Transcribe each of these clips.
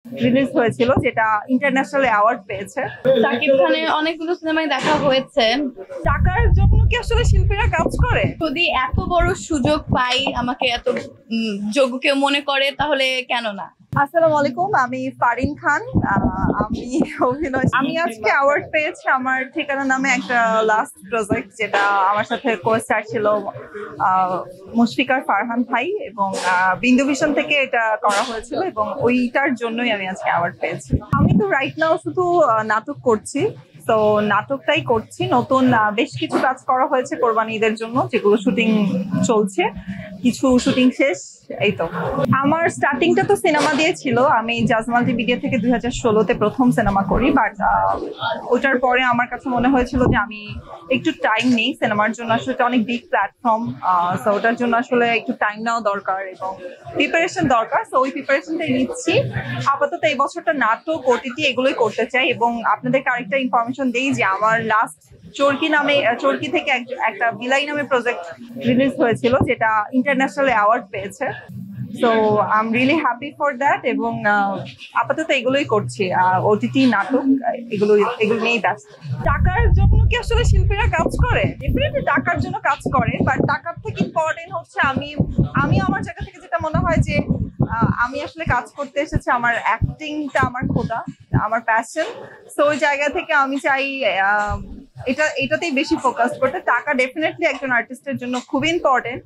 Release হয়েছিল, যেটা international award পেয়েছে। সাকিব খানের অনেকগুলো সিনেমায় দেখা হয়েছে। টাকার জন্য কি আসলে শিল্পীরা কাজ করে? যদি এত বড় সুযোগ পাই, আমাকে এত যোগ্য কেউ মনে করে, তাহলে কেন না। আসসালামু আলাইকুম, আমি ফারিন খান। আমি আজকে অ্যাওয়ার্ড পেয়েছি আমার ঠিকানা নামে একটা লাস্ট প্রজেক্ট, যেটা আমার সাথে কো-স্টার ছিল মুশফিকার ফারহান ভাই, এবং বিন্দু ভিশন থেকে এটা করা হয়েছিল, এবং ওইটার জন্যই আমি আজকে অ্যাওয়ার্ড পেয়েছি। আমি তো রাইট নাও শুধু নাটক করছি, তো নাটকটাই করছি। নতুন বেশ কিছু কাজ করা হয়েছে কোরবানি ঈদের জন্য, যেগুলো শুটিং চলছে, কিছু শুটিং শেষ। এই তো আমার স্টার্টিংটা তো সিনেমা দিয়ে ছিল। আমি জাজ মাল্টিমিডিয়া থেকে 2016-তে প্রথম সিনেমা করি, বাট ওটার পরে আমার কাছে মনে হয়েছিল যে আমি একটু টাইম নেই সিনেমার জন্য। আসলে এটা অনেক বিগ প্ল্যাটফর্ম, তো ওটার জন্য আসলে একটু টাইম নেওয়া দরকার এবং প্রিপারেশন দরকার। তো ওই প্রিপারেশনটাই নিচ্ছি। আপাতত এই বছরটা নাটক, ওটিটি এগুলোই করতে চাই। এবং আপনাদেরকে আরেকটা ইনফরমেশন দিই যে আমার লাস্ট চরকি থেকে একটা বিলাই নামে প্রজেক্ট রিলিজ হয়েছিল, যেটা ইন্টারন্যাশনাল অ্যাওয়ার্ড পেয়েছে। So I am really happy for that. এবং আপাতত এগুলোই করছি, ওটিটি, নাটক, এগুলো নিয়েই ব্যস্ত। টাকার জন্য কি আসলে শিল্পীরা কাজ করে? ডেফিনেটলি টাকার জন্য কাজ করে, বাট টাকার থেকে ইম্পর্টেন্ট হচ্ছে আমি আমার জায়গা থেকে যেটা মনে হয় যে আমি আসলে কাজ করতে এসেছি, আমার অ্যাক্টিংটা আমার খোদা, আমার প্যাশন। সো ওই জায়গা থেকে আমি চাই এটাতেই বেশি ফোকাস করতে। টাকা ডেফিনেটলি একজন আর্টিস্টের জন্য খুব ইম্পর্টেন্ট,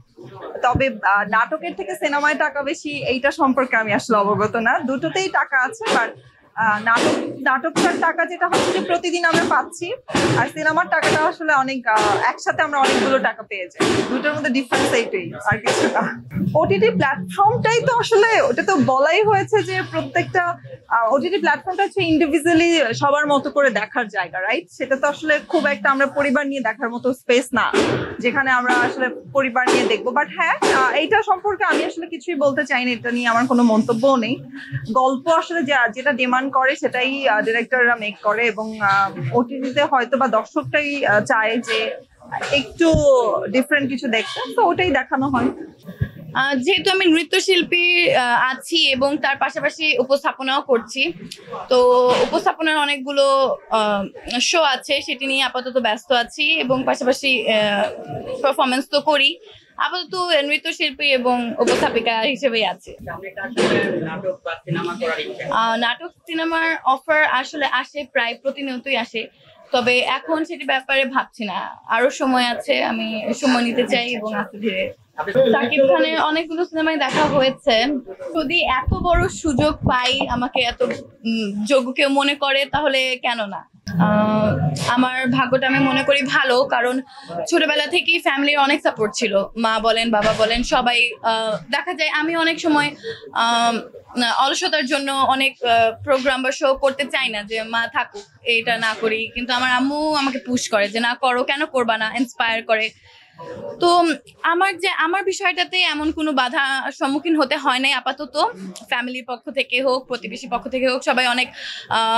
তবে নাটকের থেকে সিনেমায় টাকা বেশি এইটা সম্পর্কে আমি আসলে অবগত না। দুটোতেই টাকা আছে, বাট নাটকটার টাকা যেটা হচ্ছে প্রতিদিন আমরা পাচ্ছি, আর সিনেমার টাকাটা আসলে অনেক একসাথে আমরা অনেকগুলো টাকা পেয়ে যাই। দুটোর মধ্যে ডিফারেন্স এইটাই, আর কিছু না। ওটিটি প্ল্যাটফর্মটাই তো আসলে, ওটা তো বলাই হয়েছে যে প্রত্যেকটা ওটিটি প্ল্যাটফর্মটা হচ্ছে ইন্ডিভিজুয়ালি সবার মতো করে দেখার জায়গা, রাইট? সেটা তো আসলে খুব একটা আমরা পরিবার নিয়ে দেখার মতো স্পেস না, যেখানে আমরা আসলে পরিবার নিয়ে দেখবো। বাট হ্যাঁ, এইটা সম্পর্কে আমি আসলে কিছুই বলতে চাই না, এটা নিয়ে আমার কোনো মন্তব্যও নেই। গল্প আসলে যেটা ডিমান্ড করে সেটাই ডিরেক্টররা মেক করে, এবং ওটিটিতে হয়তো বা দর্শকটাই চায় যে একটু ডিফারেন্ট কিছু দেখতে, তো ওটাই দেখানো হয়। যেহেতু আমি নৃত্যশিল্পী আছি এবং তার পাশাপাশি উপস্থাপনাও করছি, তো উপস্থাপনার অনেকগুলো শো আছে, সেটি নিয়ে আপাতত ব্যস্ত আছি, এবং পাশাপাশি পারফরমেন্স তো করি। আপাতত নৃত্যশিল্পী এবং উপস্থাপিকা হিসেবেই আছে। নাটক সিনেমার অফার আসলে আসে, প্রায় প্রতিনিয়তই আসে, তবে এখন সেটি ব্যাপারে ভাবছি না। আরো সময় আছে, আমি সময় নিতে চাই এবং আস্তে ধীরে। সাকিব খানের অনেকগুলো সিনেমায় দেখা হয়েছে। যদি এত বড় সুযোগ পাই, আমাকে এত যোগ্য কেউ মনে করে, তাহলে কেন না। আমার ভাগ্যটা আমি মনে করি ভালো, কারণ ছোটবেলা থেকেই ফ্যামিলির অনেক সাপোর্ট ছিল। মা বলেন, বাবা বলেন, সবাই। দেখা যায় আমি অনেক সময় অলসতার জন্য অনেক প্রোগ্রাম বা শো করতে চাই না, যে মা থাকুক, এটা না করি, কিন্তু আমার আম্মু আমাকে পুশ করে যে না করো, কেন করবা না, ইন্সপায়ার করে। তো আমার বিষয়টাতে এমন কোনো বাধা সম্মুখীন হতে হয় নাই আপাতত। ফ্যামিলির পক্ষ থেকে হোক, প্রতিবেশী পক্ষ থেকে হোক, সবাই অনেক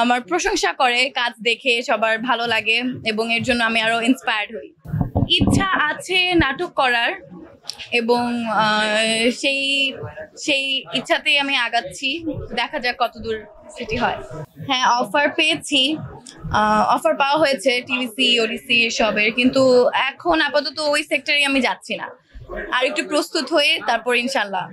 আমার প্রশংসা করে, কাজ দেখে সবার ভালো লাগে, এবং এর জন্য আমি আরো ইন্সপায়ার্ড হই। ইচ্ছা আছে নাটক করার, এবং সেই ইচ্ছাতেই আমি আগাচ্ছি। দেখা যাক কতদূর সেটি হয়। হ্যাঁ, অফার পেয়েছি, অফার পাওয়া হয়েছে টিভিসি, ওডিসি সবের, কিন্তু এখন আপাতত ওই সেক্টরে আমি যাচ্ছি না। আর একটু প্রস্তুত হয়ে তারপর ইনশাল্লাহ।